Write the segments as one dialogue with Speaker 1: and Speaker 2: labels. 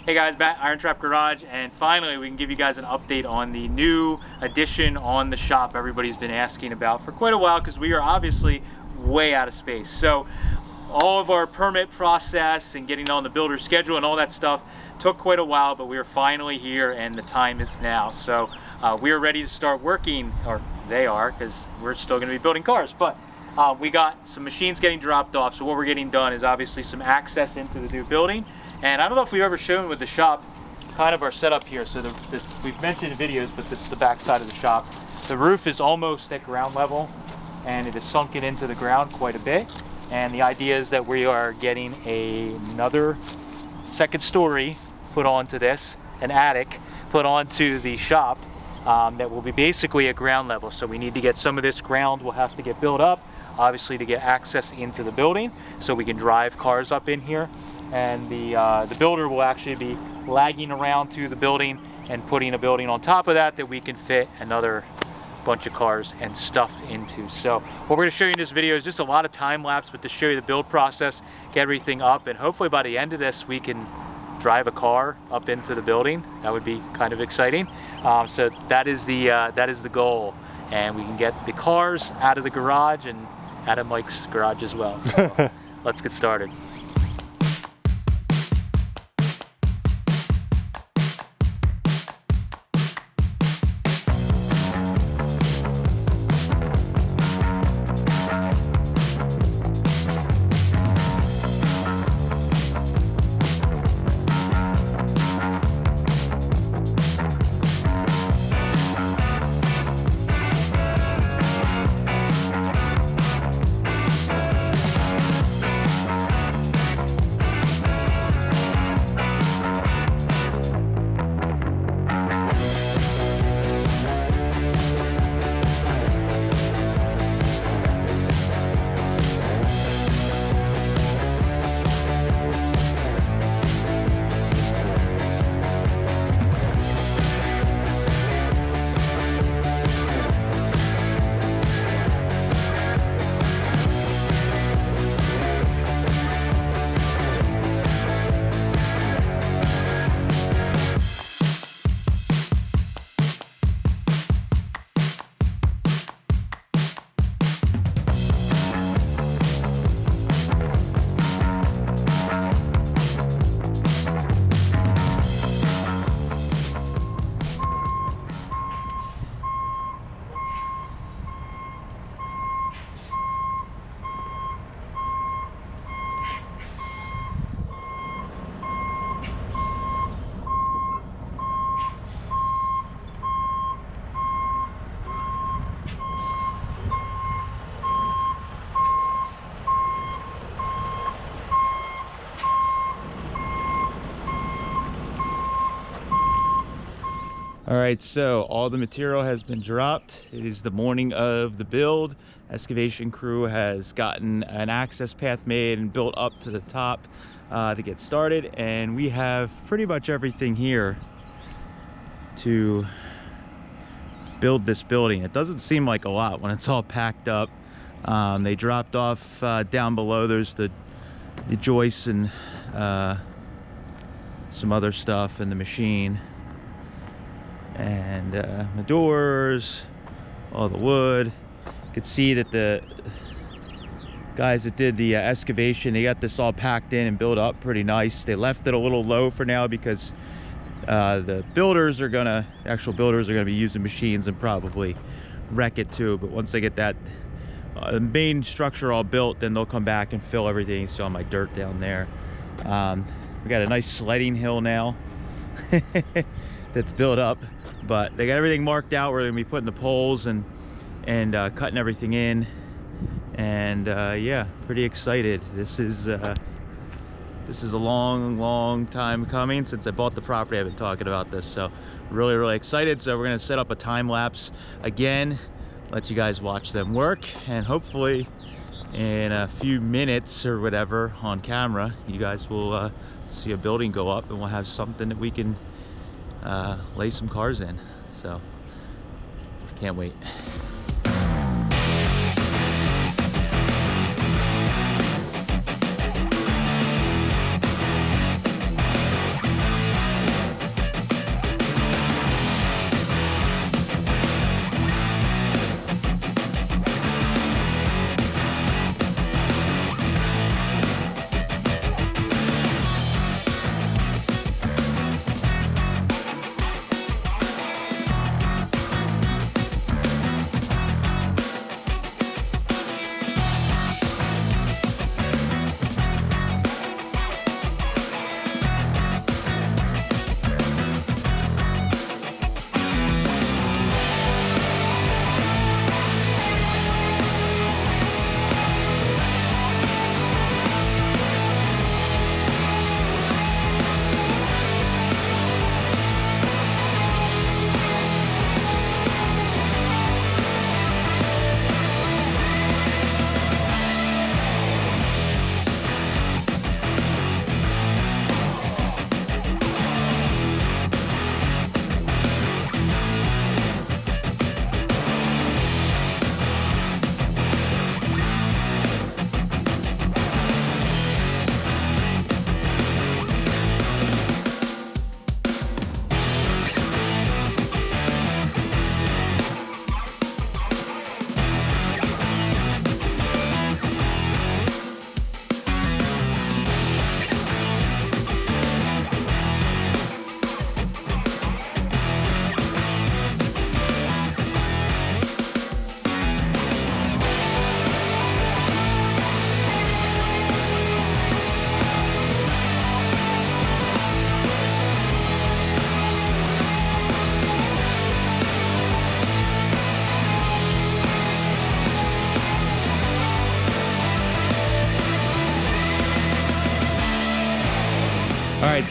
Speaker 1: Hey guys, Matt, IronTrap Garage, and finally we can give you guys an update on the new addition on the shop everybody's been asking about for quite a while, because we are obviously way out of space. So all of our permit process and getting on the builder schedule and all that stuff took quite a while, but we are finally here and the time is now. So we are ready to start working, or they are, because we're still going to be building cars. But we got some machines getting dropped off, so what we're getting done is obviously some access into the new building. And I don't know if we've ever shown with the shop kind of our setup here. So we've mentioned in videos, but this is the back side of the shop. The roof is almost at ground level and it is sunken into the ground quite a bit. And the idea is that we are getting another second story put onto this, an attic put onto the shop that will be basically at ground level. So we need to get some of this ground will have to get built up, obviously, to get access into the building so we can drive cars up in here. And the builder will actually be lagging around to the building and putting a building on top of that we can fit another bunch of cars and stuff into. So what we're going to show you in this video is just a lot of time lapse, but to show you the build process, get everything up, and hopefully by the end of this we can drive a car up into the building. That would be kind of exciting. So that is the goal, and we can get the cars out of the garage and out of Mike's garage as well. So let's get started. All right, so all the material has been dropped. It is the morning of the build. Excavation crew has gotten an access path made and built up to the top to get started. And we have pretty much everything here to build this building. It doesn't seem like a lot when it's all packed up. They dropped off down below. There's the joists and some other stuff in the machine. And the doors, all the wood. You could see that the guys that did the excavation, they got this all packed in and built up pretty nice. They left it a little low for now because the builders are gonna, actual builders are gonna be using machines and probably wreck it too. But once they get that the main structure all built, then they'll come back and fill everything. So my dirt down there. We got a nice sledding hill now that's built up. But they got everything marked out. We're gonna be putting the poles and cutting everything in, and yeah, pretty excited. This is a long time coming. Since I bought the property, I've been talking about this, so really excited. So we're gonna set up a time lapse again, let you guys watch them work, and hopefully in a few minutes or whatever on camera, you guys will see a building go up, and we'll have something that we can lay some cars in. So can't wait.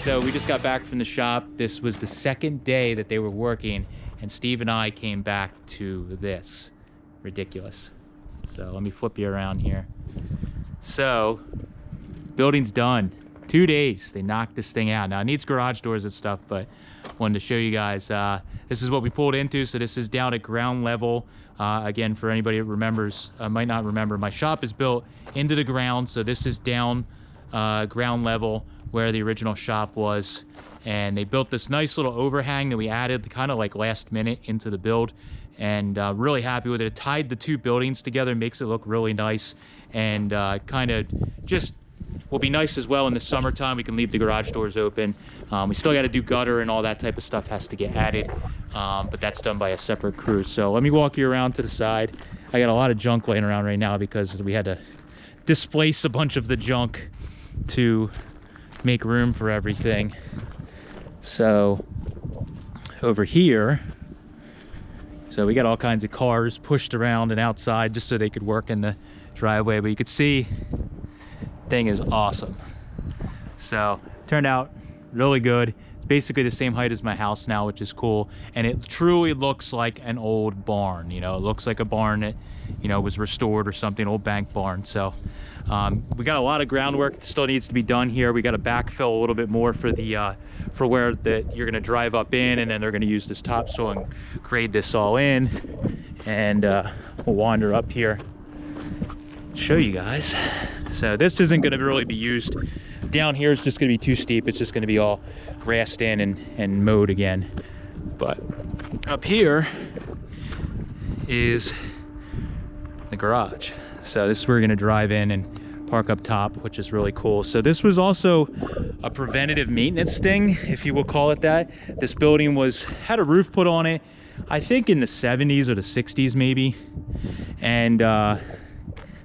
Speaker 1: So we just got back from the shop. This was the second day that they were working, and Steve and I came back to this. Ridiculous. So let me flip you around here. So, building's done. 2 days, they knocked this thing out. Now it needs garage doors and stuff, but wanted to show you guys. This is what we pulled into. So this is down at ground level. Again, for anybody that remembers, might not remember, my shop is built into the ground. So this is down ground level where the original shop was. And they built this nice little overhang that we added kind of like last minute into the build. And really happy with it. It tied the two buildings together, makes it look really nice. And kind of just will be nice as well in the summertime. We can leave the garage doors open. We still got to do gutter and all that type of stuff has to get added. But that's done by a separate crew. So let me walk you around to the side. I got a lot of junk laying around right now because we had to displace a bunch of the junk to make room for everything. So over here, so we got all kinds of cars pushed around and outside just so they could work in the driveway. But you could see, thing is awesome. So turned out really good. It's basically the same height as my house now, which is cool. And it truly looks like an old barn. You know, it looks like a barn that, you know, was restored or something, old bank barn. So we got a lot of groundwork that still needs to be done here. We got to backfill a little bit more for the for where that you're going to drive up in, and then they're going to use this topsoil and grade this all in. And we'll wander up here, show you guys. So this isn't going to really be used. Down here it's just going to be too steep. It's just going to be all grassed in and mowed again. But up here is the garage. So this is where we're going to drive in and park up top, which is really cool. So this was also a preventative maintenance thing, if you will call it that. This building had a roof put on it, I think in the 70s or the 60s maybe. And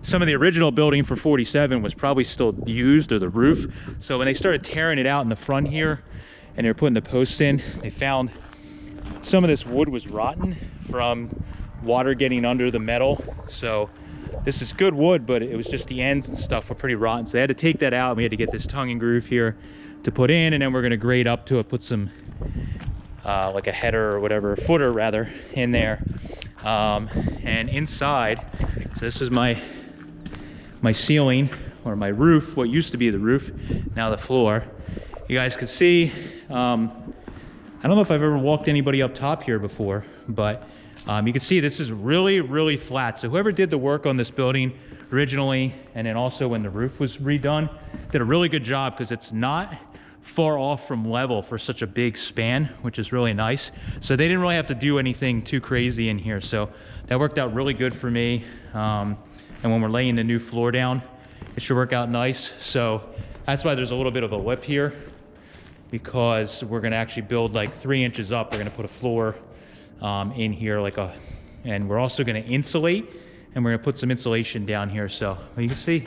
Speaker 1: some of the original building for 47 was probably still used, or the roof. So when they started tearing it out in the front here and they're putting the posts in, they found some of this wood was rotten from water getting under the metal. So this is good wood, but it was just the ends and stuff were pretty rotten. So they had to take that out, and we had to get this tongue and groove here to put in, and then we're gonna grade up to it, put some like a header or whatever, footer rather, in there. And inside, so this is my ceiling, or my roof, what used to be the roof, now the floor. You guys can see, I don't know if I've ever walked anybody up top here before, but you can see this is really, really flat. So whoever did the work on this building originally, and then also when the roof was redone, did a really good job, because it's not far off from level for such a big span, which is really nice. So they didn't really have to do anything too crazy in here. So that worked out really good for me. And when we're laying the new floor down, it should work out nice. So that's why there's a little bit of a lip here, because we're gonna actually build like 3 inches up. We're gonna put a floor in here, and we're also gonna insulate, and we're gonna put some insulation down here. So you can see,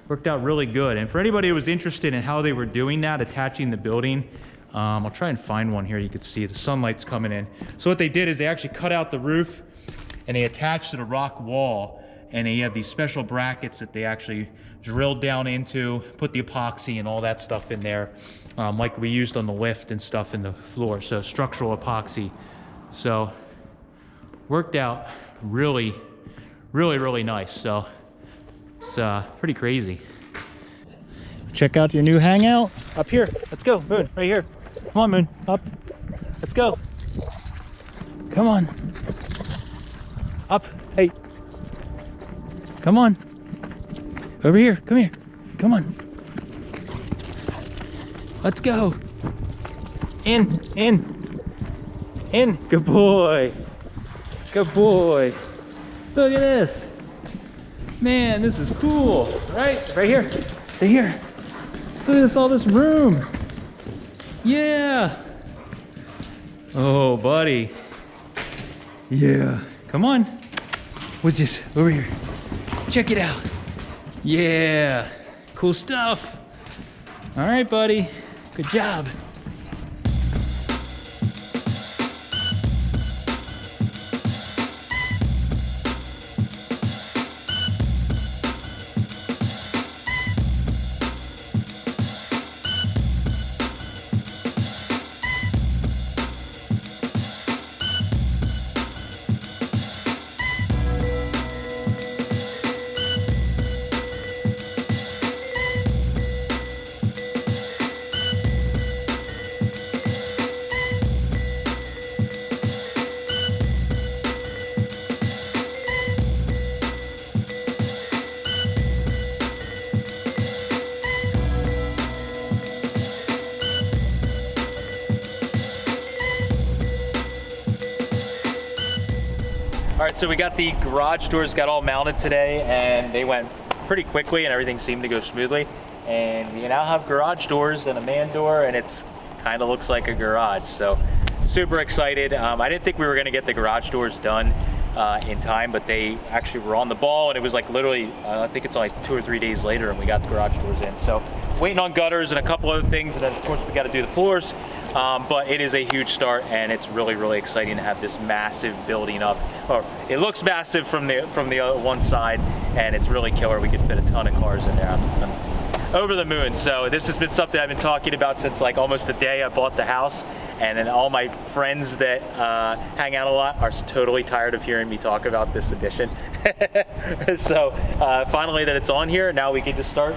Speaker 1: worked out really good. And for anybody who was interested in how they were doing that, attaching the building, I'll try and find one here. You can see the sunlight's coming in. So what they did is they actually cut out the roof and they attached to the rock wall, and they have these special brackets that they actually drilled down into, put the epoxy and all that stuff in there, like we used on the lift and stuff in the floor. So structural epoxy. So worked out really, really, really nice. So it's pretty crazy. Check out your new hangout up here. Let's go, Moon, right here. Come on, Moon, up. Let's go. Come on. Up, hey. Come on. Over here, come here. Come on. Let's go. In. Good boy. Good boy. Look at this. Man, this is cool. Right here. Stay here. Look at this, all this room. Yeah. Oh, buddy. Yeah. Come on. What's this? Over here. Check it out. Yeah. Cool stuff. All right, buddy. Good job. right, so we got the garage doors got all mounted today, and they went pretty quickly and everything seemed to go smoothly. And we now have garage doors and a man door, and it's kind of looks like a garage. So super excited. I didn't think we were gonna get the garage doors done in time, but they actually were on the ball, and it was like literally, I think it's only 2 or 3 days later, and we got the garage doors in. So waiting on gutters and a couple other things, and then of course we got to do the floors. But it is a huge start, and it's really, really exciting to have this massive building up. Or it looks massive from the one side, and it's really killer. We could fit a ton of cars in there. I'm over the moon. So this has been something I've been talking about since like almost the day I bought the house, and then all my friends that hang out a lot are totally tired of hearing me talk about this addition. So finally that it's on here, now we can just start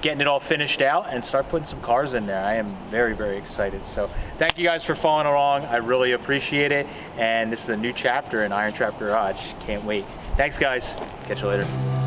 Speaker 1: getting it all finished out and start putting some cars in there. I am very, very excited. So thank you guys for following along. I really appreciate it. And this is a new chapter in IronTrap Garage. Can't wait. Thanks guys. Catch you later.